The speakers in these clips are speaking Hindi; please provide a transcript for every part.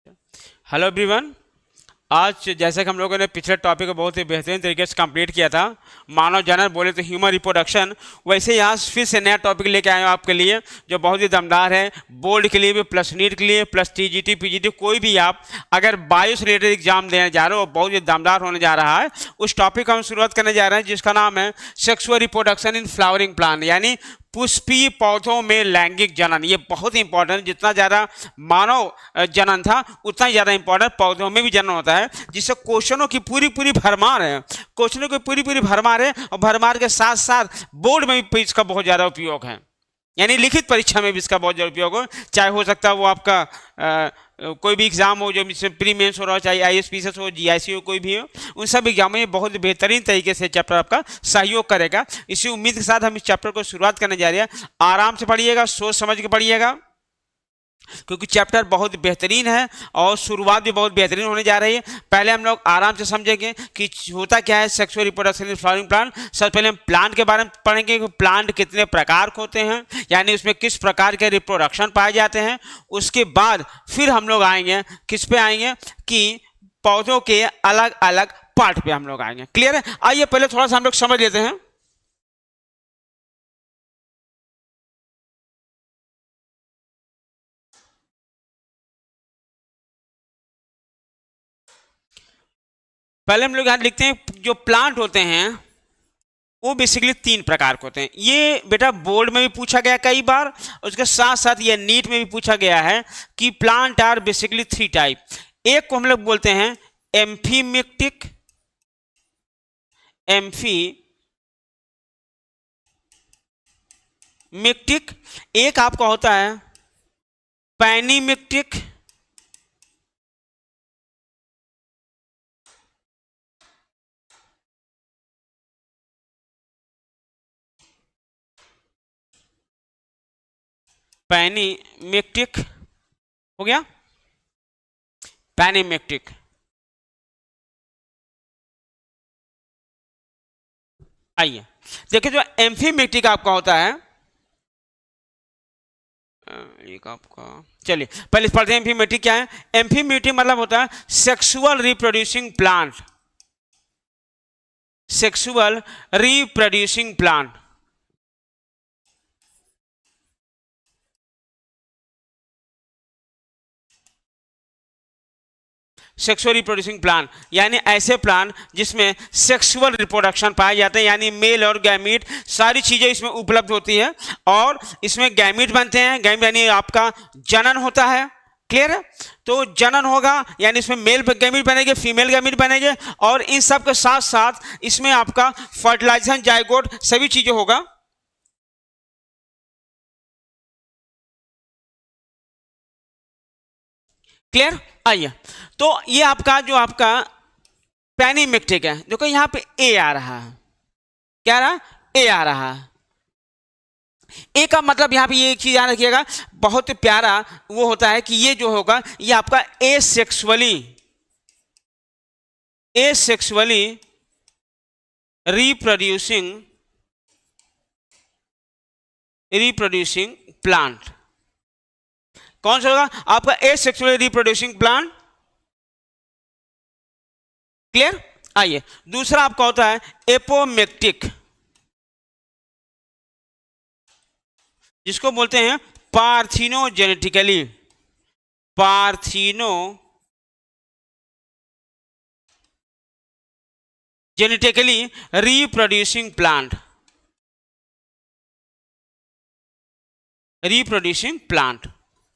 Hello everyone. आज जैसे कि हम लोगों ने पिछले टॉपिक को बहुत ही बेहतरीन तरीके से कंप्लीट किया था, मानव जनन बोले तो ह्यूमन रिप्रोडक्शन, वैसे ही आज फिर से नया टॉपिक लेके आए हूँ आपके लिए जो बहुत ही दमदार है। बोर्ड के लिए भी, प्लस नीट के लिए, प्लस टीजीटी पीजीटी, कोई भी आप अगर बायो से रिलेटेड एग्जाम देने जा रहे हो, बहुत ही दमदार होने जा रहा है। उस टॉपिक का हम शुरुआत करने जा रहे हैं जिसका नाम है sexual reproduction in flowering plant, यानी पुष्पीय पौधों में लैंगिक जनन। ये बहुत ही इंपॉर्टेंट, जितना ज़्यादा मानव जनन था उतना ही ज़्यादा इंपॉर्टेंट पौधों में भी जनन होता है, जिससे क्वेश्चनों की पूरी पूरी भरमार है, क्वेश्चनों की पूरी पूरी भरमार है। और भरमार के साथ साथ बोर्ड में भी इसका बहुत ज़्यादा उपयोग है, यानी लिखित परीक्षा में भी इसका बहुत ज़्यादा उपयोग हो। चाहे हो सकता है वो आपका कोई भी एग्जाम हो जो प्री मेंस हो रहा हो, चाहे आईएसपीएस हो, जीआईसी हो, कोई भी हो, उन सब एग्जामों में बहुत बेहतरीन तरीके से चैप्टर आपका सहयोग करेगा। इसी उम्मीद के साथ हम इस चैप्टर को शुरुआत करने जा रहे हैं। आराम से पढ़िएगा, सोच समझ के पढ़िएगा, क्योंकि चैप्टर बहुत बेहतरीन है और शुरुआत भी बहुत बेहतरीन होने जा रही है। पहले हम लोग आराम से समझेंगे कि होता क्या है sexual reproduction in flowering plant. सबसे पहले हम प्लांट के बारे में पढ़ेंगे कि प्लांट कितने प्रकार के होते हैं, यानी उसमें किस प्रकार के रिप्रोडक्शन पाए जाते हैं। उसके बाद फिर हम लोग आएंगे किस पे आएंगे कि पौधों के अलग अलग पार्ट पे हम लोग आएंगे। क्लियर है? आइए पहले थोड़ा सा हम लोग समझ लेते हैं। पहले हम लोग यहां लिखते हैं जो प्लांट होते हैं वो बेसिकली 3 प्रकार के होते हैं। ये बेटा बोर्ड में भी पूछा गया कई बार, उसके साथ साथ ये नीट में भी पूछा गया है कि प्लांट आर बेसिकली 3 टाइप। एक को हम लोग बोलते हैं एम्फीमेक्टिक, एक आपका होता है पैनीमेक्टिक, पैनीमेक्टिक हो गया, पैनीमेक्टिक। आइए देखिए जो एम्फीमेक्टिक आपका होता है, एक आपका, चलिए पहले पढ़ते हैं एम्फीमेक्टिक क्या है। एम्फीमेक्टिक मतलब होता है sexual reproducing plant, sexual reproducing plant. Sexual reproducing plant यानी ऐसे प्लांट जिसमें सेक्सुअल रिप्रोडक्शन पाए जाते हैं, यानी मेल और गैमीट सारी चीजें इसमें उपलब्ध होती है और इसमें गैमीट बनते हैं। गैमीट यानी आपका जनन होता है। क्लियर है? तो जनन होगा यानी इसमें मेल गैमीट बनेंगे, फीमेल गैमीट बनेंगे, और इन सब के साथ साथ इसमें आपका फर्टिलाइजेशन, जाइगोट सभी चीजें होगा। क्लियर? आइए तो ये आपका जो आपका पैनीमेक्टिक है, देखो यहां पे ए आ रहा है, क्या आ रहा है? ए आ रहा है। ए का मतलब यहां पे ये एक चीज याद रखिएगा, बहुत प्यारा वो होता है कि ये जो होगा ये आपका एसेक्सुअली रिप्रोड्यूसिंग प्लांट। कौन सा होगा आपका एसेक्सुअली रिप्रोड्यूसिंग प्लांट? क्लियर? आइए दूसरा आपका होता है एपोमेक्टिक, जिसको बोलते हैं पार्थिनोजेनेटिकली रिप्रोड्यूसिंग प्लांट।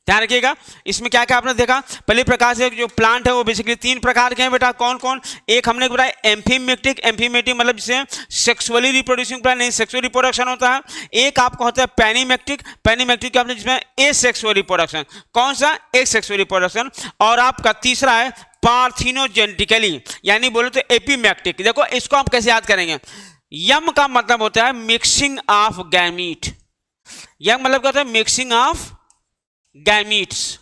ध्यान रखिएगा इसमें क्या क्या आपने देखा। पहले प्रकार से जो प्लांट है वो बेसिकली 3 प्रकार के हैं बेटा। कौन कौन? एक हमने बताया एम्फीमेक्टिक, एम्फीमेक्टिक मतलब जिसे सेक्सुअली रिप्रोड्यूसिंग प्लांट नहीं, सेक्सुअल रिप्रोडक्शन होता है। एक आपका होता है पैनीमेक्टिक, पैनीमेक्टिक आपने जिसमें एसेक्सुअल रिप्रोडक्शन। कौन सा? Asexual reproduction. और आपका तीसरा है पार्थिनोजेनेटिकली, यानी बोले तो एपीमेक्टिक। देखो इसको हम कैसे याद करेंगे। यम का मतलब होता है मिक्सिंग ऑफ गैमीट, यम मतलब क्या होता है? मिक्सिंग ऑफ गैमीट्स,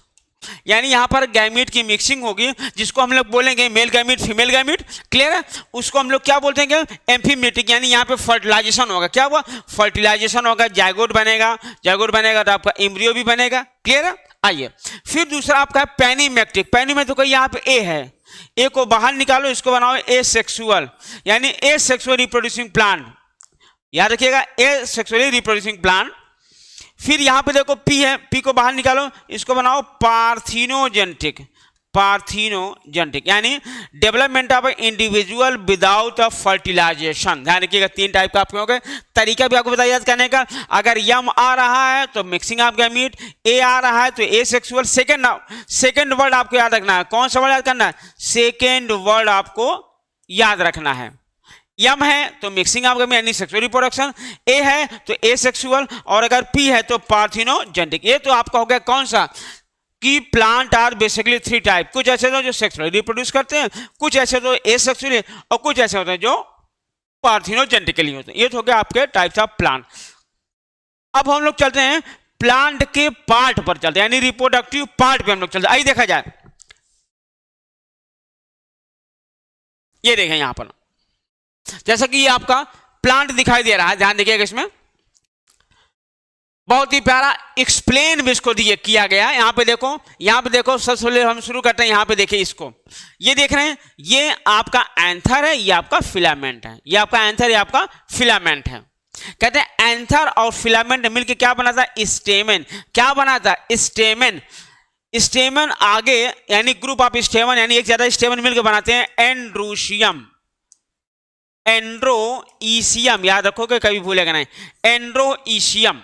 यानी यहां पर गैमीट की मिक्सिंग होगी जिसको हम लोग बोलेंगे male gamete, female gamete. Clear है? उसको हम लोग क्या बोलते हैं? एम्फीमेटिक, यानी यहां पे फर्टिलाइजेशन होगा। क्या हुआ? फर्टिलाइजेशन होगा, जाइगोट बनेगा, जाइगोट बनेगा तो आपका एम्ब्रियो भी बनेगा। क्लियर है? आइए, फिर दूसरा आपका है पेनीमेट्रिक। पेनीमेट्रिक को यहाँ पे ए है, ए को बाहर निकालो, इसको बनाओ ए सेक्सुअल, यानी ए सेक्सुअल रिप्रोड्यूसिंग प्लांट, याद रखिएगा ए सेक्सुअली रिप्रोड्यूसिंग प्लांट। फिर यहां पे देखो पी है, पी को बाहर निकालो, इसको बनाओ पार्थिनोजेनेटिक, पार्थिनोजेनेटिक यानी development of individual without a fertilization. ध्यान रखिएगा तीन टाइप का आपके हो गए। तरीका भी आपको बताया याद करने का, अगर यम आ रहा है तो मिक्सिंग ऑफ गैमीट, ए आ रहा है तो ए सेक्सुअल। सेकेंड वर्ड आपको याद रखना है, कौन सा वर्ड याद करना है, सेकेंड वर्ड आपको याद रखना है। यम है तो मिक्सिंग ऑफ गैमीट यानी सेक्सुअल रिप्रोडक्शन, ए है तो ए सेक्सुअल, और अगर पी है तो पार्थिनोजेनेटिक। ये तो आपका हो गया कौन सा कि plant are basically three type, कुछ ऐसे तो जो सेक्सुअली रिप्रोड्यूस करते हैं, कुछ ऐसे तो ए सेक्सुअली, और कुछ ऐसे होते हैं जो पार्थिनोजेनेटिकली होते हैं। ये तो हो गया आपके टाइप्स ऑफ प्लांट। अब हम लोग चलते हैं प्लांट के पार्ट पर, चलते हैं यानी रिप्रोडक्टिव पार्ट पे हम लोग चलते हैं। आइए देखा जाए, ये देखें यहां पर जैसा कि ये आपका प्लांट दिखाई दे रहा है, ध्यान देखिएगा इसमें बहुत ही प्यारा एक्सप्लेन भी इसको दिए किया गया है। यहाँ पे देखो सबसे पहले हम शुरू करते हैं, यहाँ पे देखिए इसको, ये देख रहे हैं, ये आपका एंथर है, ये आपका फिलामेंट है, ये आपका एंथर, ये आपका फिलामेंट है। कहते हैं एंथर और फिलामेंट मिलकर क्या बनाता है, स्टेमन। क्या बनाता है, स्टेमन। स्टेमन आगे यानी ग्रुप ऑफ स्टेमन यानी एक ज्यादा स्टेमन मिलकर बनाते हैं एंड्रोशियम, एंड्रोईशियम, याद रखोगे कभी भूलेगा नहीं, एंड्रोईशियम।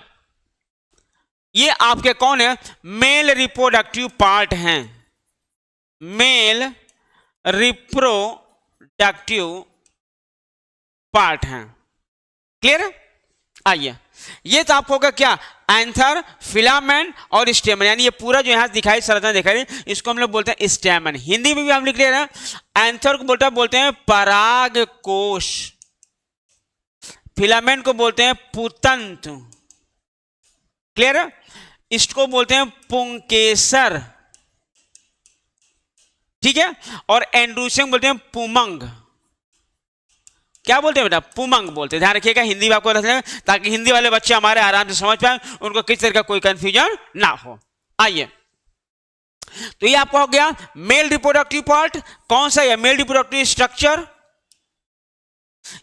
ये आपके कौन है, मेल रिप्रोडक्टिव पार्ट हैं, मेल रिप्रोडक्टिव पार्ट हैं। क्लियर है? आइए, ये तो आपको होगा क्या, एंथर, फिलामेंट और स्टेमन, यानी ये पूरा जो यहां दिखाई संरचना दिखाई, इसको हम लोग बोलते हैं स्टेमन। हिंदी में भी हम लिख रहे हैं, एंथर को बोलते हैं पराग कोश, फिलामेंट को बोलते हैं पुतंत्र, क्लियर है? इसको बोलते हैं पुंकेसर, ठीक है, और एंड्रोशियम बोलते हैं पुमंग। क्या बोलते हैं बेटा, पुमंग बोलते हैं। ध्यान रखिएगा हिंदी में आपको रखना है, ताकि हिंदी वाले बच्चे हमारे आराम से समझ पाए, उनको किसी तरह का कोई कंफ्यूजन ना हो। आइए, तो ये आपको हो गया मेल रिप्रोडक्टिव पार्ट। कौन सा है, मेल रिप्रोडक्टिव स्ट्रक्चर,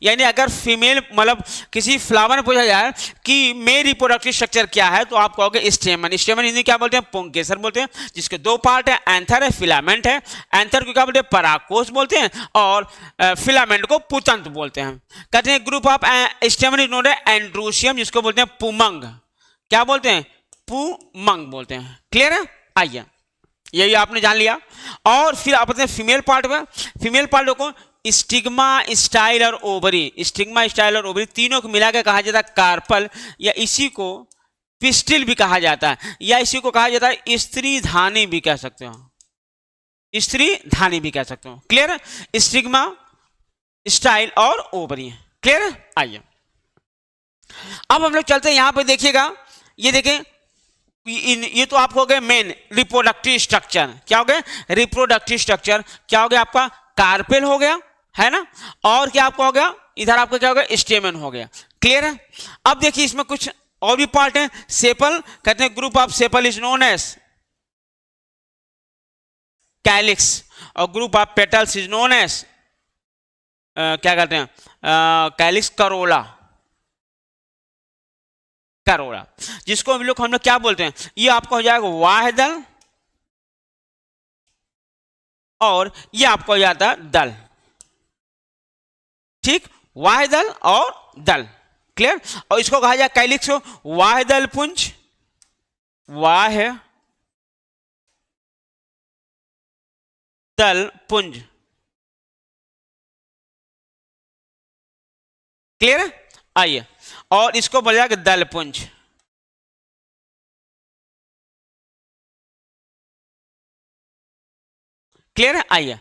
यानी अगर फीमेल मतलब किसी फ्लावर में पूछा जाए कि मेल रिप्रोडक्टिव स्ट्रक्चर क्या है, तो आप कहोगे स्टेमन। स्टेमन हिंदी क्या बोलते हैं, पुंकेसर बोलते हैं, जिसके दो पार्ट है, एंथर है, फिलामेंट है। एंथर को क्या बोलते हैं, परागकोश बोलते हैं, और फिलामेंट को पुतंत्र बोलते हैं। कहते हैं group of stamen is known as androecium, जिसको बोलते हैं पुमंग। क्या बोलते हैं, पुमंग बोलते हैं। क्लियर है? आइए, यही आपने जान लिया। और फिर आप बताते हैं फीमेल पार्ट में, फीमेल पार्ट को स्टिग्मा, स्टाइल और ओवरी, स्टिग्मा, स्टाइल और ओवरी तीनों को मिलाकर कहा जाता है कार्पल, या इसी को पिस्टिल भी कहा जाता है, या इसी को कहा जाता है स्त्री धानी भी कह सकते हो, स्त्री धानी भी कह सकते हो। क्लियर है? स्टिग्मा, स्टाइल और ओवरी। क्लियर है? आइए, अब हम लोग चलते हैं यहां पे, देखिएगा, ये देखें, ये तो आपको हो गए मेन रिप्रोडक्टिव स्ट्रक्चर। क्या हो गया, रिप्रोडक्टिव स्ट्रक्चर। क्या हो गया आपका, कार्पेल हो गया, है ना, और क्या आपको हो गया, इधर आपका क्या हो गया, स्टेमन हो गया। क्लियर है? अब देखिए इसमें कुछ और भी पार्ट है। सेपल, कहते हैं group of sepal is known as calyx, और group of petals is known as क्या कहते हैं, कैलिक्स करोला, करोला, जिसको हम लोग क्या बोलते हैं, ये आपको हो जाएगा वाहदल, और ये आपको हो जाता है दल। ठीक, वाहदल और दल। क्लियर? और इसको कहा जाए कैलिक्स वाहदल पुंज, वाह दल पुंज। क्लियर है? आइए, और इसको बोला जाएगा दल पुंज। क्लियर है? आइए,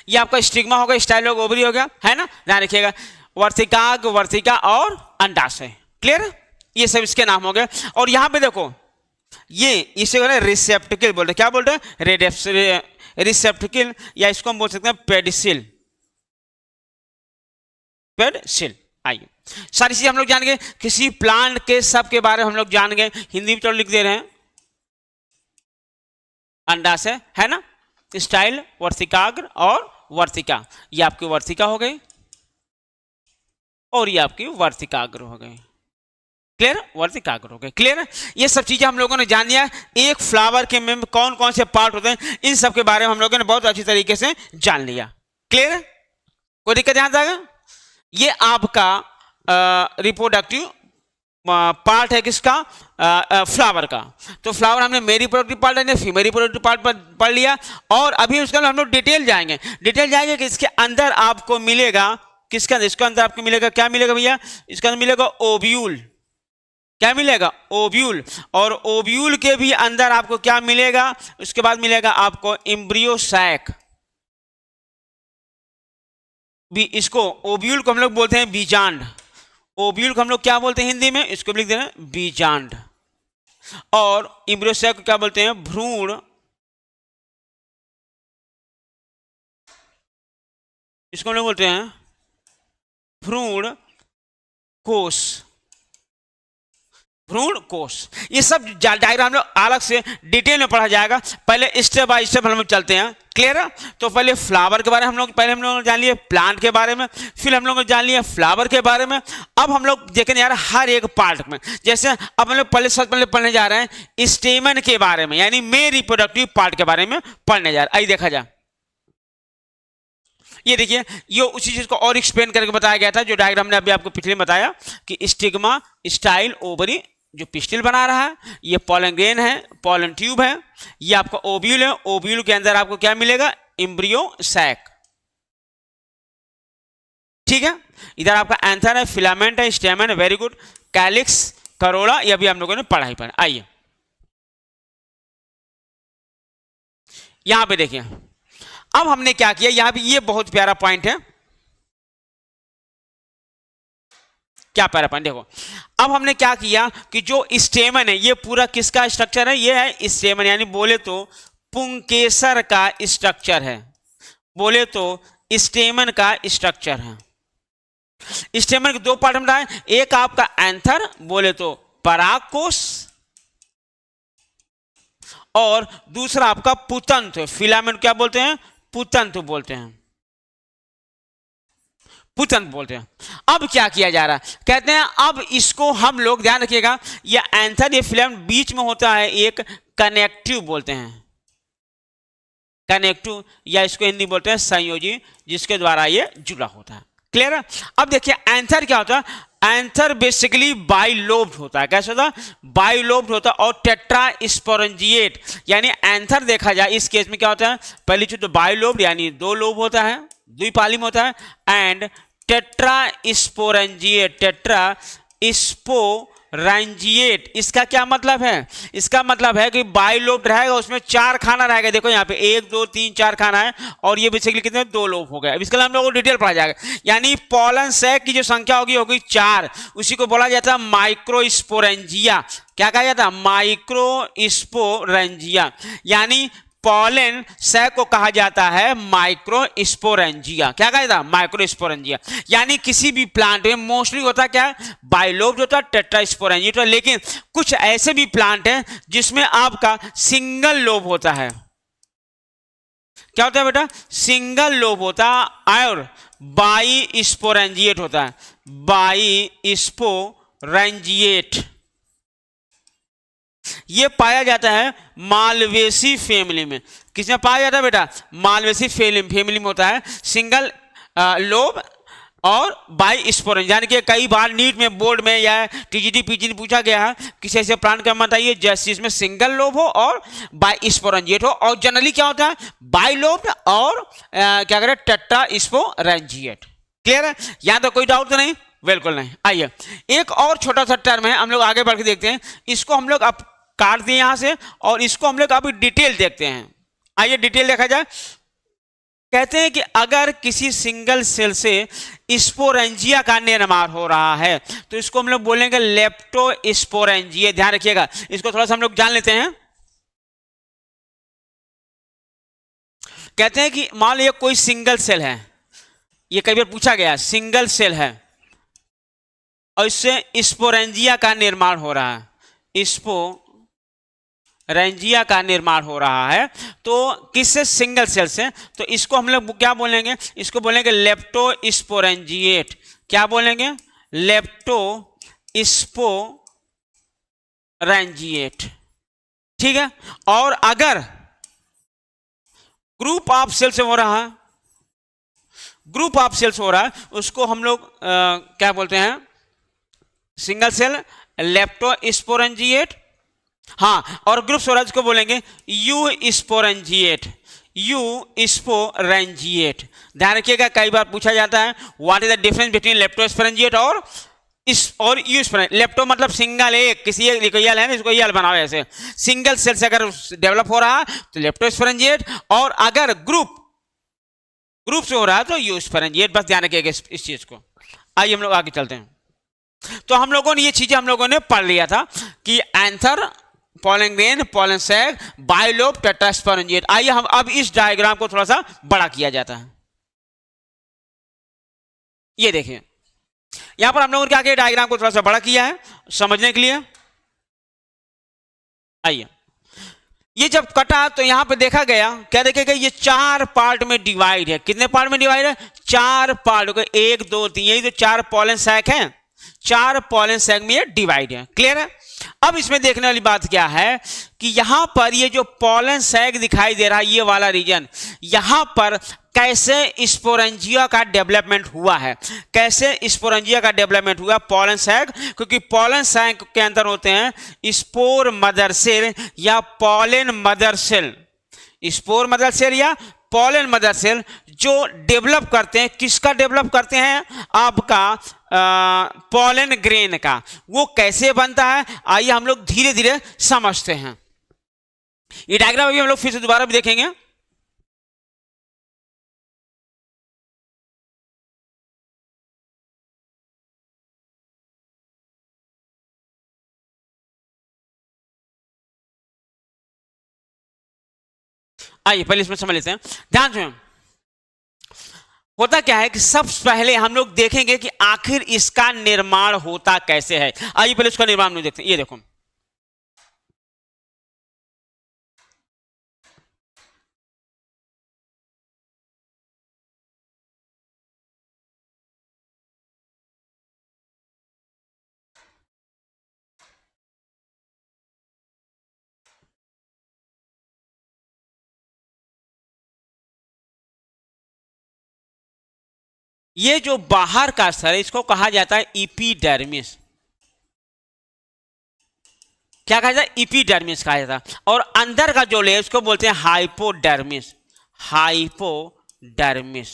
ये आपका स्टिग्मा होगा, स्टाइल होगा, ओवरी हो गया, है ना, ध्यान रखिएगा, वर्तिकाग्र, वर्तिका और अंडाशय। क्लियर है? ये सब इसके नाम हो गए। और यहां पे देखो, ये इसे रिसेप्टिकल बोलते हैं। क्या बोलते हैं, रिसेप्टिकल, या इसको हम बोल सकते हैं पेडिसिल, पेडिसिल। आइए, सारी चीजें हम लोग जान गए, किसी प्लांट के सब के बारे में हम लोग जान गए। हिंदी में चलो लिख दे रहे हैं, अंडा से, है ना। स्टाइल, वर्तिकाग्र और वर्तिका, ये आपकी वर्तिका हो गई और ये आपकी वर्तिकाग्र हो गई। क्लियर, वर्तिकाग्र हो गए। क्लियर, ये सब चीजें हम लोगों ने जान लिया। एक फ्लावर के में कौन कौन से पार्ट होते हैं, इन सब के बारे में हम लोगों ने बहुत अच्छी तरीके से जान लिया। क्लियर, कोई दिक्कत यहां जाएगा। ये आपका रिप्रोडक्टिव पार्ट है किसका, फ्लावर का। तो फ्लावर हमने मेल रिप्रोडक्टिव पार्ट है, फीमेल रिप्रोडक्टिव पार्ट पढ़ लिया। और अभी उसके अंदर हम लोग डिटेल जाएंगे कि इसके अंदर आपको मिलेगा, किसके अंदर, इसके अंदर आपको मिलेगा, क्या मिलेगा भैया, इसके अंदर मिलेगा ओव्यूल। क्या मिलेगा, ओव्यूल। और ओव्यूल के भी अंदर आपको क्या मिलेगा, उसके बाद मिलेगा आपको एम्ब्रियो सैक। इसको ओव्यूल को हम लोग बोलते हैं बीजांड। ओव्यूल को हम लोग क्या बोलते हैं हिंदी में, इसको लिख दे रहे हैं बीजांड। और एम्ब्रियो सैक को क्या बोलते हैं, भ्रूण। इसको हम लोग बोलते हैं भ्रूण कोश। भ्रूण कोश। ये सब डायग्राम हम लोग अलग से डिटेल में पढ़ा जाएगा, पहले स्टेप बाय स्टेप हम लोग चलते हैं। क्लियर है। तो पहले फ्लावर के बारे में हम लोग जान लिए, प्लांट के बारे में, फिर हम लोग जान लिए फ्लावर के बारे में। अब हम लोग देखें यार हर एक पार्ट में, जैसे अब हम लोग सबसे पहले पढ़ने जा रहे हैं स्टेमन के बारे में, यानी मेल रिप्रोडक्टिव पार्ट के बारे में पढ़ने जा रहे हैं। आइए देखा जाए, ये देखिए, ये उसी चीज को और एक्सप्लेन करके बताया गया था जो डायग्राम ने अभी आपको पिछले में बताया कि स्टिग्मा, स्टाइल, ओवरी जो पिस्टिल बना रहा है, ये पॉलन ग्रेन है, पॉलन ट्यूब है, ये आपका ओव्यूल है। ओव्यूल के अंदर आपको क्या मिलेगा, एम्ब्रियो सैक। ठीक है, इधर आपका एंथर है, फिलामेंट है, स्टेमन है, वेरी गुड, कैलिक्स, करोड़ा, ये भी हम लोगों ने पढ़ा ही पढ़ा। आइए यहां पे देखिए, अब हमने क्या किया, यहां भी ये बहुत प्यारा पॉइंट है। क्या प्यारा पॉइंट, देखो अब हमने क्या किया कि जो स्टेमन है ये पूरा किसका स्ट्रक्चर है, ये है स्टेमन, यानी बोले तो पुंकेसर का स्ट्रक्चर है। बोले तो स्टेमन का स्ट्रक्चर है। स्टेमन के दो पार्ट हम बताएं, एक आपका एंथर, बोले तो परागकोश, और दूसरा आपका पुतंत्र, फिलामेंट क्या बोलते हैं, पुतंत्र बोलते हैं, पुतंत्र बोलते हैं। अब क्या किया जा रहा है, कहते हैं अब इसको हम लोग ध्यान रखिएगा, ये एंथर, ये फिलामेंट बीच में होता है एक कनेक्टिव बोलते हैं, कनेक्टिव, या इसको हिंदी बोलते हैं संयोजी, जिसके द्वारा ये जुड़ा होता है। क्लियर है। अब देखिए एंथर क्या होता है, एंथर बेसिकली बाइलोब्ड होता है। कैसे होता है, बाइलोब्ड होता है। और टेट्रा स्पोरेंजिएट, यानी एंथर देखा जाए इस केस में क्या होता है, पहली चीज तो बाइलोब्ड यानी दो लोब होता है, द्विपाली में होता है, and tetra sporangiate, tetra sporangiate, इसका क्या मतलब है, इसका मतलब है कि बाइलोब रहेगा, उसमें चार खाना रहेगा। देखो यहाँ पे 1 2 3 4 खाना है, और ये बेसिकली कितने, दो लोब हो गए। अब इसके लिए हम लोगों को डिटेल पढ़ा जाएगा, यानी पॉलन सैक की जो संख्या होगी 4, उसी को बोला जाता है माइक्रोस्पोरेंजिया। क्या कहा जाता है, माइक्रोस्पोरेंजिया, यानी पॉलन सैक को कहा जाता है माइक्रोस्पोरेंजिया। क्या कहा जाता है, माइक्रोस्पोरेंजिया। यानी किसी भी प्लांट में मोस्टली होता क्या है, बाइलोब होता है, टेट्रास्पोरेंजिएट, लेकिन कुछ ऐसे भी प्लांट हैं जिसमें आपका सिंगल लोब होता है। क्या होता है बेटा, सिंगल लोब होता है, और बाई स्पोरेंजिएट होता है, बाई स्पोरेंजिएट। ये पाया जाता है मालवेसी फैमिली में। किसमें पाया जाता है बेटा, मालवेसी फैमिली में होता है, सिंगल लोब और बाई स्पोरेंज। यानी कि कई बार नीट में, बोर्ड में या टीजीटी पीजीटी पूछा गया है किसी ऐसे प्लांट का बताइए जिसमें सिंगल लोब हो और बाई स्पोरेंजिएट हो। और जनरली क्या होता है, बाई लोब और क्या करें, टेट्रा स्पोरेंजिएट। क्लियर है, यहां तो कोई डाउट तो नहीं, बिल्कुल नहीं। आइए एक और छोटा सा टर्म है, हम लोग आगे बढ़ के देखते हैं, इसको हम लोग अब काट दिए यहां से, और इसको हम लोग अभी डिटेल देखते हैं। आइए डिटेल देखा जाए। कहते हैं कि अगर किसी सिंगल सेल से स्पोरेंजिया का निर्माण हो रहा है तो इसको हम लोग बोलेंगे लेप्टोस्पोरेंजिया। ध्यान रखिएगा, इसको थोड़ा सा हम लोग जान लेते हैं। कहते हैं कि मान लीजिए कोई सिंगल सेल है, ये कई बार पूछा गया, सिंगल सेल है और इससे स्पोरेंजिया का निर्माण हो रहा है, रेंजिया का निर्माण हो रहा है। तो किससे? सिंगल सेल से। तो इसको हम लोग क्या बोलेंगे? इसको बोलेंगे लेप्टोस्पोरेंजिएट। क्या बोलेंगे? लेप्टोस्पोरेंजिएट। ठीक है। और अगर ग्रुप ऑफ सेल से हो रहा है, ग्रुप ऑफ सेल्स हो रहा है, उसको हम लोग क्या बोलते हैं? Single cell leptosporangiate. हाँ, और ग्रुप हो रहा है उसको बोलेंगे यू स्पोरेंजिएट। You sporangiate. ध्यान रखिएगा, कई बार पूछा जाता है what is the difference between leptosporangiate और यू स्पोरेंजिएट। लेप्टो मतलब सिंगल, एक किसी एक यल है ना, इसको यल बनाओ ऐसे। सिंगल सेल से अगर डेवलप हो रहा है तो लेप्टोस्पोरेंजिएट, और अगर ग्रुप से हो रहा है तो यू स्पोरेंजिएट। बस ध्यान रखिएगा इस चीज को। आइए हम लोग आगे चलते हैं। तो हम लोगों ने ये चीजें हम लोगों ने पढ़ लिया था कि anther, pollen grain, pollen sac, bilobe, tetrasporangiate. आइए हम अब इस डायग्राम को थोड़ा सा बड़ा किया जाता है। ये देखिए, यहां पर हम लोगों ने क्या किया? डायग्राम को थोड़ा सा बड़ा किया है समझने के लिए। आइए, ये जब कटा तो यहां पे देखा गया, क्या देखेगा? ये 4 पार्ट में डिवाइड है। कितने पार्ट में डिवाइड है? 4 पार्ट। 1 2 3, यही तो 4 पोलन सैक हैं। 4 पोलन सैक में ये डिवाइड है। क्लियर है? अब इसमें देखने वाली बात क्या है कि यहां पर ये जो पोलन सैक दिखाई दे रहा है, ये वाला रीजन, यहां पर कैसे स्पोरेंजिया का डेवलपमेंट हुआ है। कैसे स्पोरेंजिया का डेवलपमेंट हुआ? पोलन सैक, क्योंकि पोलन सैक के अंदर होते हैं स्पोर मदर सेल या pollen mother cell. Spore mother cell या पोलन मदर सेल जो डेवलप करते हैं, किसका डेवलप करते हैं? आपका पोलन ग्रेन का। वो कैसे बनता है, आइए हम लोग धीरे धीरे समझते हैं। ये डायग्राम अभी हम लोग फिर से दोबारा भी देखेंगे। आइए पहले इसमें समझ लेते हैं, ध्यान से। होता क्या है कि सबसे पहले हम लोग देखेंगे कि आखिर इसका निर्माण होता कैसे है। आइए पहले इसका निर्माण में देखते हैं। ये देखो, ये जो बाहर का स्तर है इसको कहा जाता है इपीडर्मिस। क्या कहा जाता है? इपीडर्मिस कहा जाता है। और अंदर का जो लेयर उसको बोलते हैं हाइपोडर्मिस। हाइपोडर्मिस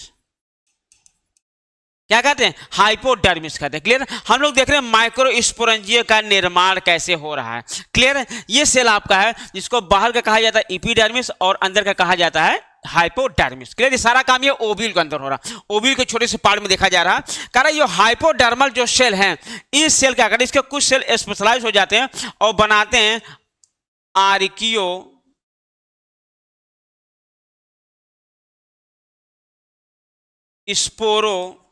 क्या कहते हैं? हाइपोडर्मिस कहते हैं। क्लियर? हम लोग देख रहे हैं माइक्रोस्पोरेंजिया का निर्माण कैसे हो रहा है। क्लियर? ये सेल आपका है जिसको बाहर का कहा जाता है इपीडर्मिस और अंदर का कहा जाता है हाइपोडर्मिस। क्लियर? ये सारा काम ये ओव्यूल के अंदर हो रहा है। ओव्यूल के छोटे से पार्ट में देखा जा रहा है। कारण ये हाइपोडर्मल जो सेल हैं, इस सेल क्या करते हैं? इसके कुछ सेल स्पेशलाइज हो जाते हैं और बनाते हैं आर्कियो स्पोरो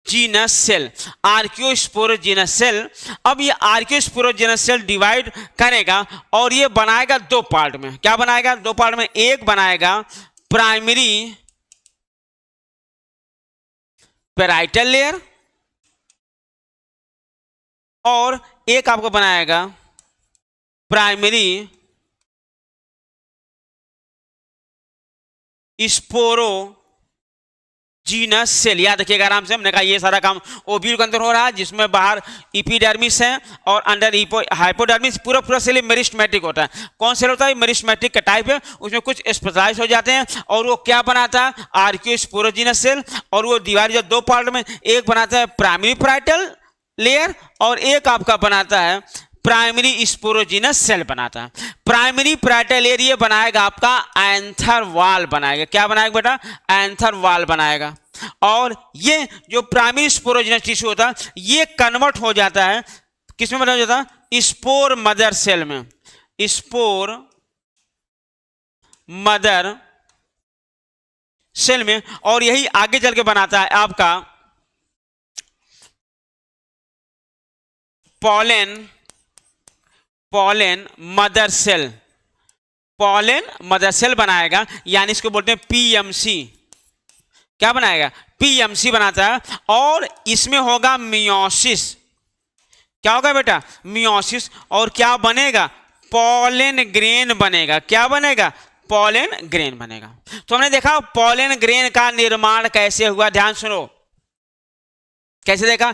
जीनस सेल। आर्कियोस्पोरोजीनस सेल। अब ये आर्कियोस्पोरोजीनस सेल डिवाइड करेगा और ये बनाएगा 2 पार्ट में। क्या बनाएगा? 2 पार्ट में। एक बनाएगा प्राइमरी पेराइटल लेयर और एक आपको बनाएगा प्राइमरी स्पोरो जीनस सेल। याद रखिएगा आराम से, हमने कहा ये सारा काम ओव्यूल के अंदर हो रहा है जिसमें बाहर इपीडर्मिस है और अंदर हाइपोडर्मिस। पूरा सेल मेरिस्टेमेटिक होता है। कौन सेल होता है? मेरिस्टेमेटिक का टाइप है। उसमें कुछ स्पेशलाइज हो जाते हैं और वो क्या बनाता है? आर्कियोस्पोरोजीनस सेल। और वो डिवाइड 2 पार्ट में, एक बनाता है प्राइमरी पेराइटल लेयर और एक आपका बनाता है प्राइमरी स्पोरोजीनस सेल बनाता है। प्राइमरी पेराइटल लेयर ये बनाएगा आपका एंथर वॉल बनाएगा। क्या बनाएगा बेटा? एंथर वॉल बनाएगा। और ये जो प्राइमरी स्पोरोजीनस टिश्यू होता है ये कन्वर्ट हो जाता है किसमें? बदल जाता है स्पोर मदर सेल में। स्पोर मदर सेल में। और यही आगे चल के बनाता है आपका pollen pollen mother cell, pollen mother cell बनाएगा, यानी इसको बोलते हैं पीएमसी। क्या बनाएगा? पीएमसी बनाता है। और इसमें होगा मियोसिस। क्या होगा बेटा? मियोसिस। और क्या बनेगा? पॉलन ग्रेन बनेगा। क्या बनेगा? पॉलन ग्रेन बनेगा। तो हमने देखा पॉलन ग्रेन का निर्माण कैसे हुआ, ध्यान सुनो। कैसे देखा?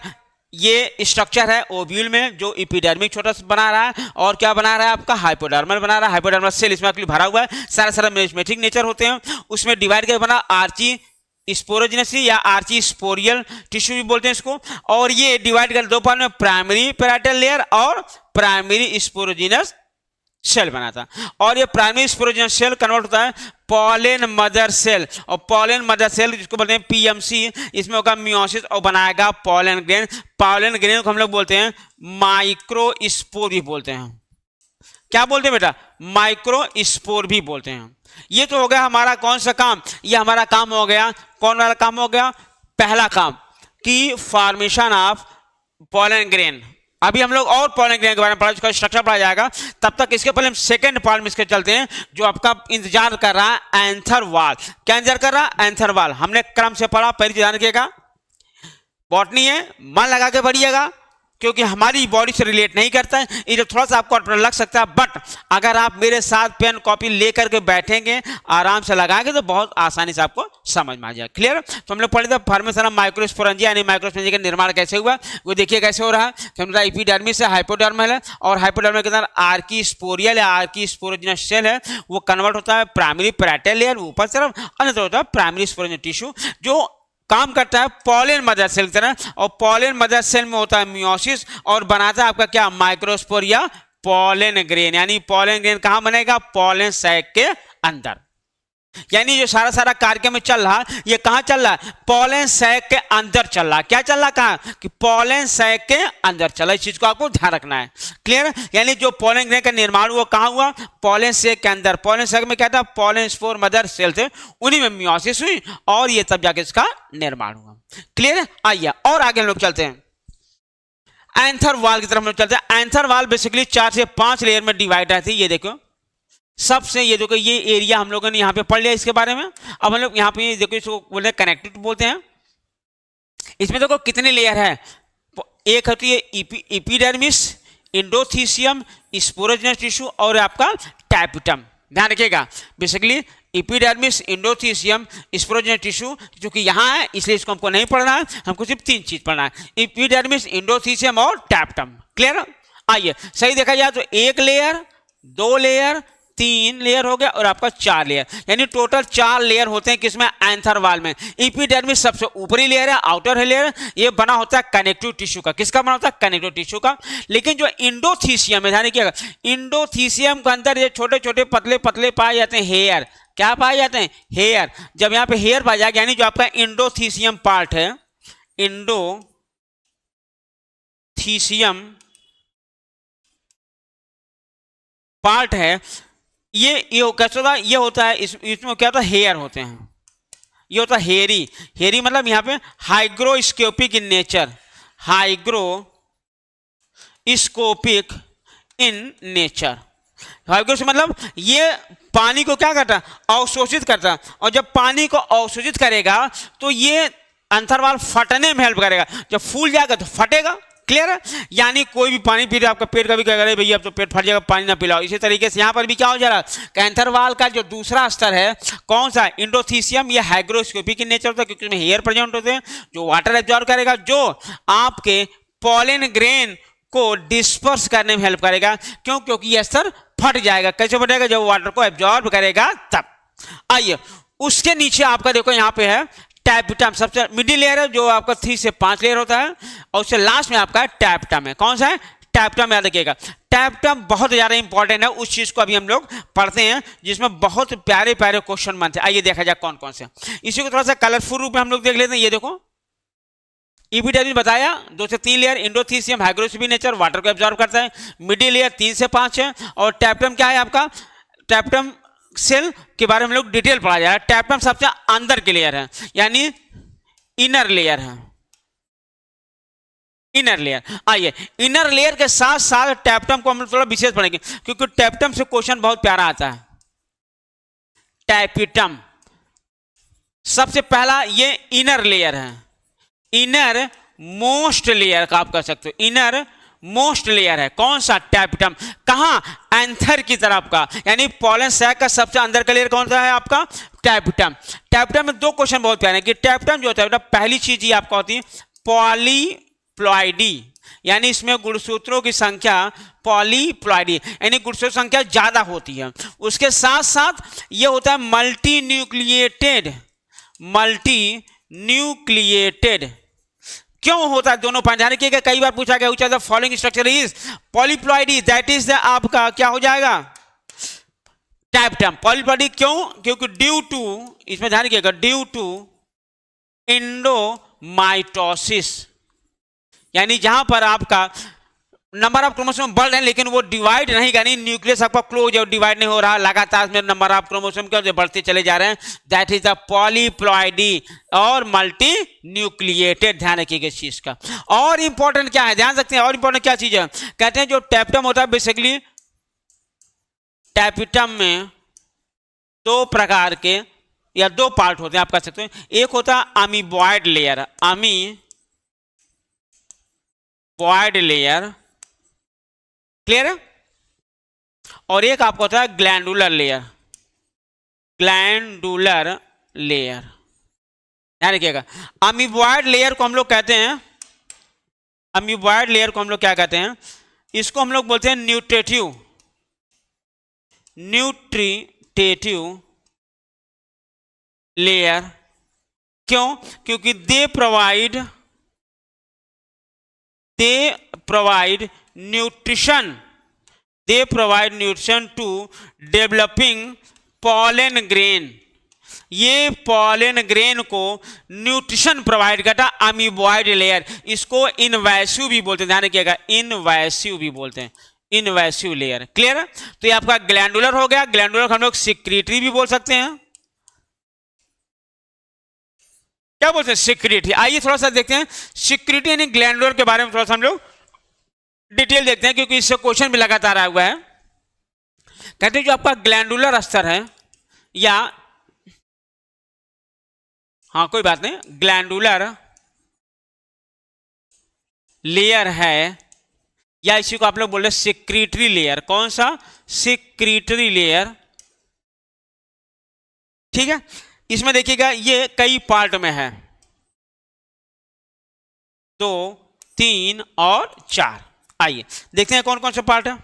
ये स्ट्रक्चर है ओव्यूल में जो एपिडर्मिक छोटा सा बना रहा है, और क्या बना रहा है आपका? हाइपोडर्मल बना रहा है। हाइपोडर्मल सेल इसमें आपके भरा हुआ है, सारा सारा मेरिस्मेटिक नेचर होते हैं। उसमें डिवाइड करके बना आर्ची स्पोरोजिनस या आर्ची स्पोरियल टिश्यू भी बोलते हैं इसको। और ये डिवाइड कर दो पार्ट में, प्राइमरी पैराइटल लेयर और प्राइमरी स्पोरोजिनस सेल बना था। और ये प्राइमरी स्पोरोजिनस सेल कन्वर्ट होता है पॉलन मदर सेल, और पॉलन मदर सेल जिसको बोलते हैं पीएमसी, इसमें होगा मियोसिस और बनाएगा पॉलन ग्रेन। पॉलन ग्रेन को हम लोग बोलते हैं माइक्रोस्पोर भी बोलते हैं। क्या बोलते हैं बेटा? माइक्रोस्पोर भी बोलते हैं। ये तो हो गया हमारा कौन सा काम? ये हमारा काम हो गया, कौन वाला काम हो गया? पहला काम कि फॉर्मेशन ऑफ पॉलन ग्रेन। अभी हम लोग और पॉलन ग्रेन के बारे में पढ़ा, इसका स्ट्रक्चर पढ़ा जाएगा। तब तक इसके पहले हम सेकंड पार्ट में इसके चलते हैं, जो आपका इंतजार कर रहा है एंथर वाल। क्या इंतजार कर रहा है? एंथर वाल। हमने क्रम से पढ़ा, पहले ध्यान रखिएगा। बॉटनी है, मन लगा के पढ़िएगा, क्योंकि हमारी बॉडी से रिलेट नहीं करता है, ये थोड़ा सा आपको लग सकता है, बट अगर आप मेरे साथ पेन कॉपी लेकर के बैठेंगे, आराम से लगाएंगे, तो बहुत आसानी से आपको समझ में आ जाएगा। क्लियर? तो हम लोग पढ़े थे फॉर्मेशन ऑफ माइक्रोस्पोरेंजिया, यानी माइक्रोस्पोरेंजिया का निर्माण कैसे हुआ, वो देखिए कैसे हो रहा है। एपिडर्मिस है, हाइपोडर्मल है, और हाइपोडर्मल के अंदर आर्की स्पोरियल या आर्की स्पोरोजिनस सेल है, वो कन्वर्ट होता है प्राइमरी पैराइटल लेयर ऊपर तरफ, अन्यथा होता है प्राइमरी स्पोरोजिनस टिश्यू, जो काम करता है पॉलन मदर सेल की तरह। और पॉलन मदर सेल में होता है मियोसिस, और बनाता है आपका क्या? माइक्रोस्पोर या पॉलन ग्रेन। यानी पॉलन ग्रेन कहां बनेगा? पॉलन सैक के अंदर। यानी जो सारा सारा कार्यक्रम में चल रहा, ये कहां चल रहा है? पॉलन सैक के अंदर चल रहा। क्या चल रहा? कहां? कि पॉलन सैक के अंदर चल रहा। इस चीज को आपको ध्यान रखना है। क्लियर? यानी जो पॉलन ग्रेन का निर्माण हुआ कहां हुआ? पॉलन सैक के अंदर। पॉलन सैक में क्या था? पॉलन स्पोर मदर सेल थे, उन्हीं में मियोसिस हुई, और ये तब जाके इसका निर्माण हुआ। क्लियर? आइए और आगे हम लोग चलते हैं एंथर वाल की तरफ हम लोग चलते हैं। एंथर वाल बेसिकली 4 से 5 लेयर में डिवाइड रहती है। ये देखो सबसे, ये देखो ये एरिया हम लोगों ने यहाँ पे पढ़ लिया इसके बारे में। अब हम लोग यहाँ पे देखो इसको बोलते हैं कनेक्टिव बोलते हैं। इसमें देखो कितने लेयर है? एक होती है एपिडर्मिस, एंडोथीसियम, स्पोरोजिनस टिश्यू, और आपका टैपिटम। ध्यान रखिएगा, basically epidermis, endothecium, sporogenous tissue, जो कि यहाँ है इसलिए इसको हमको नहीं पढ़ना है, हमको सिर्फ 3 चीज पढ़ना है, एपिडर्मिस, एंडोथीसियम और टैपिटम। क्लियर? आइए सही देखा जाए तो 1 लेयर, 2 लेयर, 3 लेयर हो गया, और आपका 4 लेयर, यानी टोटल 4 लेयर होते हैं किसमें? एंथर वाल में। एपिडर्मिस सबसे ऊपरी लेयर है, आउटर लेयर, ये बना होता है कनेक्टिव टिश्यू का। किसका बना होता है? कनेक्टिव टिश्यू का। लेकिन जो इंडोथीसियम है, ध्यान रखिएगा, इंडोथीसियम के अंदर ये छोटे छोटे पतले पतले पाए जाते हैं हेयर। क्या पाए जाते हैं? हेयर। जब यहाँ पे हेयर पाया जाएगा, यानी जो आपका इंडोथीसियम पार्ट है, इंडोथीसियम पार्ट है, ये कैसे होता है? ये होता है इसमें क्या होता है? हेयर होते हैं। ये होता है हेयरी। हेयरी मतलब यहाँ पे hygroscopic in nature, hygroscopic in nature. Hygros मतलब ये पानी को क्या करता है? अवशोषित करता है, और जब पानी को अवशोषित करेगा तो ये अंतर्वाल फटने में हेल्प करेगा। जब फूल जाएगा तो फटेगा। क्लियर है? यानी कोई भी पानी पी रहा, आपका पेट का भी क्या करे भैया, अब तो पेट फट जाएगा, पानी ना पिलाओ। इसी तरीके से यहाँ पर भी क्या हो जा रहा है? कैंथरवाल का जो दूसरा स्तर है कौन सा? इंडोथीसियम। ये हाइग्रोस्कोपिक इन नेचर होता है, क्योंकि इसमें हेयर प्रेजेंट होते हैं जो वाटर एब्जॉर्ब करेगा, जो आपके पॉलन ग्रेन को डिस्पर्स करने में हेल्प करेगा। क्यों? क्योंकि यह स्तर फट जाएगा। कैसे फटेगा? जब वाटर को एब्जॉर्ब करेगा तब। आइए उसके नीचे आपका देखो यहाँ पे है टैपिटम, सबसे मिडिल लेयर है, जो आपका 3 से 5 लेयर होता है, और उससे लास्ट में आपका टैपिटम है। कौन सा है? टैपिटम। याद रखिएगा, टैपिटम बहुत ज्यादा इंपॉर्टेंट है। उस चीज को अभी हम लोग पढ़ते हैं जिसमें बहुत प्यारे प्यारे क्वेश्चन बनते हैं। आइए देखा जाए कौन कौन से। इसी को थोड़ा सा कलरफुल रूप में हम लोग देख लेते हैं। ये देखो एपिडर्मिस बताया 2 से 3 लेयर, इंडोथीसियम हाइग्रोस्कोपिक नेचर, वाटर को एब्जॉर्ब करता है, मिडिल लेयर 3 से 5 है, और टैपिटम क्या है आपका? टैपिटम सेल के बारे में हम लोग डिटेल पढ़ा जा रहा है। टैपिटम सबसे अंदर के लेयर है, यानी इनर लेयर है। Inner layer. आइए, इनर लेयर के साथ साथ टैप्टम को हम थोड़ा विशेष पढ़ेंगे, क्योंकि टैप्टम से क्वेश्चन बहुत प्यारा आता है। टैपिटम सबसे पहला ये इनर लेयर है, इनर मोस्ट लेयर का आप कह सकते हो, इनर मोस्ट लेयर है। कौन सा? टैपिटम। कहां? एंथर की तरफ का, यानी पॉलन सैक का सबसे अंदर का लेयर कौन सा है आपका? टैपिटम। टैपिटम में दो क्वेश्चन बहुत प्यारे हैं कि टैपिटम जो होता है, पहली चीज ये आपका होती है पॉलीप्लॉइडी, यानी इसमें गुणसूत्रों की संख्या पॉलीप्लॉइडी, यानी गुणसूत्र संख्या ज्यादा होती है। उसके साथ साथ ये होता है मल्टी न्यूक्लिएटेड। मल्टी न्यूक्लिएटेड क्यों होता है? दोनों पॉइंट ध्यान रखिएगा, कई बार पूछा गया, the following structure is polyploidy, that is आपका क्या हो जाएगा? टैप्टम। पॉलीप्लॉइडी क्यों? क्योंकि ड्यू टू, इसमें ध्यान रखिएगा, ड्यू टू इंडोमाइटोसिस, यानी जहां पर आपका नंबर ऑफ क्रोमोसोम बढ़ रहे हैं लेकिन वो डिवाइड नहीं, यानी न्यूक्लियस आपका क्लोज और डिवाइड नहीं हो रहा, लगातार में नंबर ऑफ क्रोमोसोम क्या बढ़ते चले जा रहे हैं, दैट इज द पॉलीप्लॉइडी और मल्टी न्यूक्लिएटेड। ध्यान रखिएगा इस चीज का। और इंपॉर्टेंट क्या है, ध्यान रखते हैं, और इंपॉर्टेंट क्या चीज है? कहते हैं जो टैप्टम होता है, बेसिकली टैपिटम में दो प्रकार के या दो पार्ट होते हैं आप कह सकते हैं। एक होता है amoeboid layer, amoeboid layer, clear है? और एक आपको होता है ग्लैंडुलर लेयर, ग्लैंडुलर लेयर। ध्यान रखिएगा, अमीबॉयड लेयर को हम लोग कहते हैं, अमीबॉयड लेयर को हम लोग क्या कहते हैं? इसको हम लोग बोलते हैं न्यूट्रिटिव, न्यूट्रिटेटिव लेयर। क्यों? क्योंकि they provide nutrition, they provide nutrition to developing pollen grain. ये पॉलन ग्रेन को न्यूट्रिशन प्रोवाइड करता अमीबॉयड लेयर। इसको इनवैसिव भी बोलते हैं, ध्यान रखिएगा, इनवैसिव भी बोलते हैं, इनवैसिव लेयर। क्लियर? तो ये आपका ग्लैंडुलर हो गया। ग्लैंडुलर को हम लोग सिक्रीटरी भी बोल सकते हैं। क्या बोलते हैं? सिक्रीटरी। आइए थोड़ा सा देखते हैं सिक्रीटरी यानी ग्लैंडुलर के बारे में, थोड़ा सा हम लोग डिटेल देखते हैं, क्योंकि इससे क्वेश्चन भी लगातार आया हुआ है। कहते हैं जो आपका ग्लैंडुलर स्तर है, या हाँ कोई बात नहीं, ग्लैंडुलर लेयर है, या इसी को आप लोग बोल रहे हैं सिक्रीटरी लेयर। कौन सा? Secretory layer. ठीक है, इसमें देखिएगा ये कई पार्ट में है, 2, 3 और 4। आइए देखते हैं कौन कौन से पार्ट है।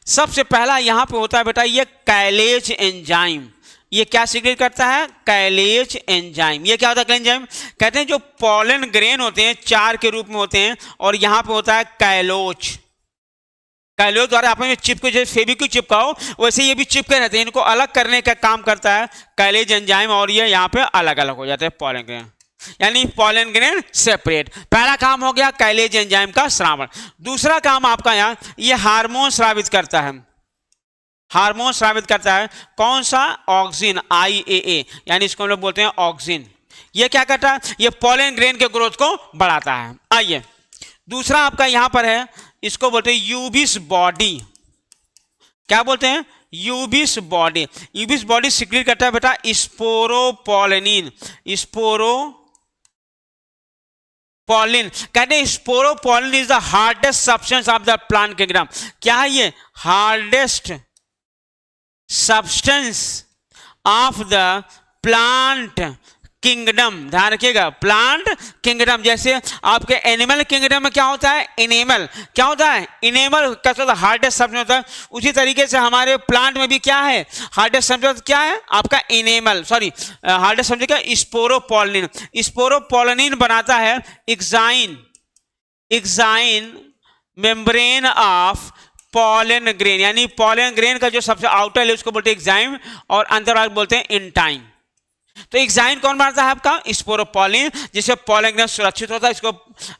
सबसे पहला यहां पे होता है बेटा ये कैलेज एंजाइम। ये क्या सिक्रेट करता है? कैलेज एंजाइम। ये क्या होता है कैलेज एंजाइम? कहते हैं जो पॉलन ग्रेन होते हैं 4 के रूप में होते हैं, और यहां पे होता है कैलोज। कैलोज द्वारा आपने में चिपके, जैसे फेविक्विक चिपकाओ वैसे ये भी चिपके रहते हैं, इनको अलग करने का काम करता है कैलेज एंजाइम, और ये यहाँ पे अलग अलग हो जाते हैं पॉलन ग्रेन, यानी पॉलन ग्रेन सेपरेट। पहला काम हो गया कैलेज एंजाइम का श्रावण। दूसरा काम आपका यहाँ ये हार्मोन स्रावित करता है, हार्मोन स्रावित करता है। कौन सा? ऑक्सिन, IAA, यानी इसको हम लोग बोलते हैं ऑक्सिन। ये क्या करता है? ये पॉलन ग्रेन के ग्रोथ को बढ़ाता है। आइए दूसरा आपका यहां पर है, इसको बोलते हैं यूबिस बॉडी। क्या बोलते हैं? यूबिस बॉडी। यूबिस बॉडी सिक्रीट करता है बेटा स्पोरोपोलिन, स्पोरोपोलिन। कहते हैं sporopollenin is the hardest substance of the plant kingdom. क्या है ये? Hardest substance of the plant kingdom. ध्यान रखिएगा, प्लांट किंगडम। जैसे आपके एनिमल किंगडम में क्या होता है? इनेमल। क्या होता है? इनेमल कैसा होता है? हार्डेस्ट सब्सटेंस होता है। उसी तरीके से हमारे प्लांट में भी क्या है? हार्डेस्ट सब्सटेंस क्या है आपका? इनेमल, सॉरी हार्डेस्ट सब्सटेंस क्या? स्पोरोपोलिन। स्पोरोपोलिन बनाता है exine, exine membrane of pollen grain, यानी पॉलन ग्रेन का जो सबसे आउटर है उसको बोलते हैं एक्साइन, और अंदर वाले बोलते हैं इंटाइन। तो एक्साइन कौन बनाता है आपका? स्पोरोपोलिन, जिससे पॉलन ग्रेन सुरक्षित होता है, इसको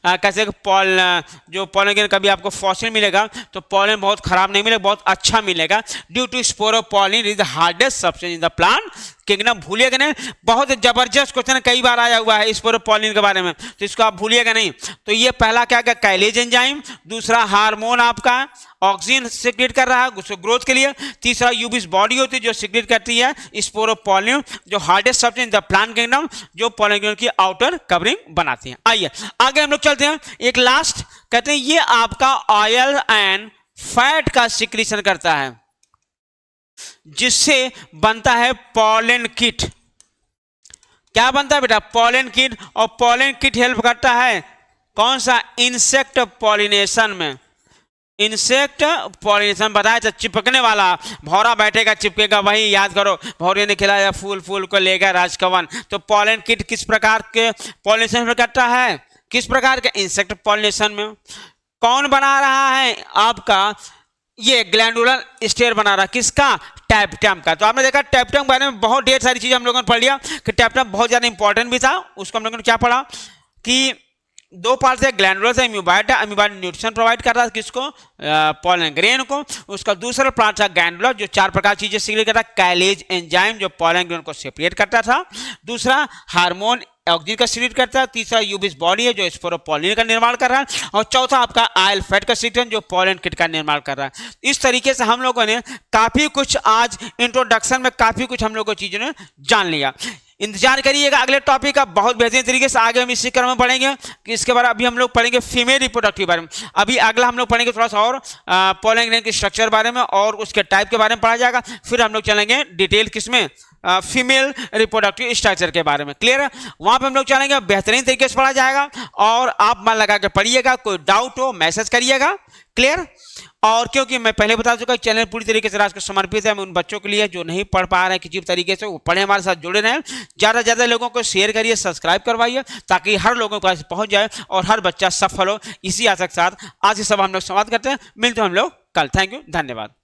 कैसे जो पॉलन कभी आपको फॉसिल मिलेगा तो पॉलन बहुत खराब नहीं मिलेगा, बहुत अच्छा मिलेगा। Due to sporopollenin is the hardest substance in the plant kingdom. भूलिएगा नहीं, बहुत जबरदस्त क्वेश्चन कई बार आया हुआ है स्पोरोपॉलिन के बारे में, तो इसको आप भूलिएगा नहीं। तो ये पहला क्या क्या काइलेज एंजाइम, दूसरा हार्मोन आपका ऑक्सीजन सिक्रेट कर रहा है उसको ग्रोथ के लिए, तीसरा यूबिस बॉडी होती है जो सिक्रेट करती है स्पोरोपॉलिन जो hardest substance in the plant kingdom जो पॉलन की आउटर कवरिंग बनाती है। आइए आगे हम लोग चलते हैं। एक लास्ट कहते हैं ये आपका ऑयल एंड फैट का सिक्रीशन करता है जिससे बनता है पॉलन किट। क्या बनता है बेटा? Pollen kit. और पॉलन किट हेल्प करता है कौन सा? इंसेक्ट पॉलिनेशन में। इंसेक्ट पॉलिनेशन बताया था, चिपकने वाला, भौरा बैठेगा चिपकेगा, वही याद करो, भौरे ने खिलाया फूल, फूल को लेगा राजकवन। तो पॉलन किट किस प्रकार के पॉलिनेशन में करता है? किस प्रकार के? इंसेक्ट पॉलिनेशन में। कौन बना रहा है? आपका ये ग्लैंडुलर स्टेयर बना रहा है। किसका? टैप्टम का। तो आपने देखा टैप्टम के बारे में बहुत ढेर सारी चीजें हम लोगों ने पढ़ लिया कि टैप्टम बहुत ज्यादा इंपॉर्टेंट भी था। उसको हम लोगों ने क्या पढ़ा कि दो पार्ट से ग्लैंडुलर से अमीबाइड है, अमीबाइड न्यूट्रिशन प्रोवाइड कर रहा है किसको? पॉलन ग्रेन को। उसका दूसरा पार्ट था ग्लैंडुलर जो चार प्रकार चीजें सिक्रेट करता है, काइलेज एंजाइम जो पॉलन ग्रेन को सेपरेट करता था, दूसरा हार्मोन ऑक्सीजन का सिक्रेट करता है, तीसरा यूबिस बॉडी है जो स्पोरोपॉलिन का निर्माण कर रहा है, और चौथा आपका ऑयल फैट का सिक्रेट जो पॉलन किट का निर्माण कर रहा है। इस तरीके से हम लोगों ने काफी कुछ आज इंट्रोडक्शन में काफी कुछ हम लोगों को चीजों ने जान लिया। इंतजार करिएगा अगले टॉपिक का, बहुत बेहतरीन तरीके से आगे हम इसी क्रम में पढ़ेंगे कि इसके बारे में अभी हम लोग पढ़ेंगे फीमेल रिप्रोडक्टिव बारे में। अभी अगला हम लोग पढ़ेंगे थोड़ा सा और पॉलन ग्रेन के स्ट्रक्चर बारे में और उसके टाइप के बारे में पढ़ा जाएगा। फिर हम लोग चलेंगे डिटेल किसमें? फीमेल रिप्रोडक्टिव स्ट्रक्चर के बारे में। क्लियर है? वहां पे हम लोग चलेंगे, बेहतरीन तरीके से पढ़ा जाएगा और आप मन लगा के पढ़िएगा। कोई डाउट हो मैसेज करिएगा। क्लियर? और क्योंकि मैं पहले बता चुका चैनल पूरी तरीके से राष्ट्र को समर्पित है उन बच्चों के लिए जो नहीं पढ़ पा रहे हैं किसी भी तरीके से, वो पढ़े, हमारे साथ जुड़े रहें। ज़्यादा से ज़्यादा लोगों को शेयर करिए, सब्सक्राइब करवाइए ताकि हर लोगों के पास पहुंच जाए और हर बच्चा सफल हो। इसी आशा के साथ आज की सभा हम लोग समाप्त करते हैं। मिलते हैं हम लोग कल। थैंक यू, धन्यवाद।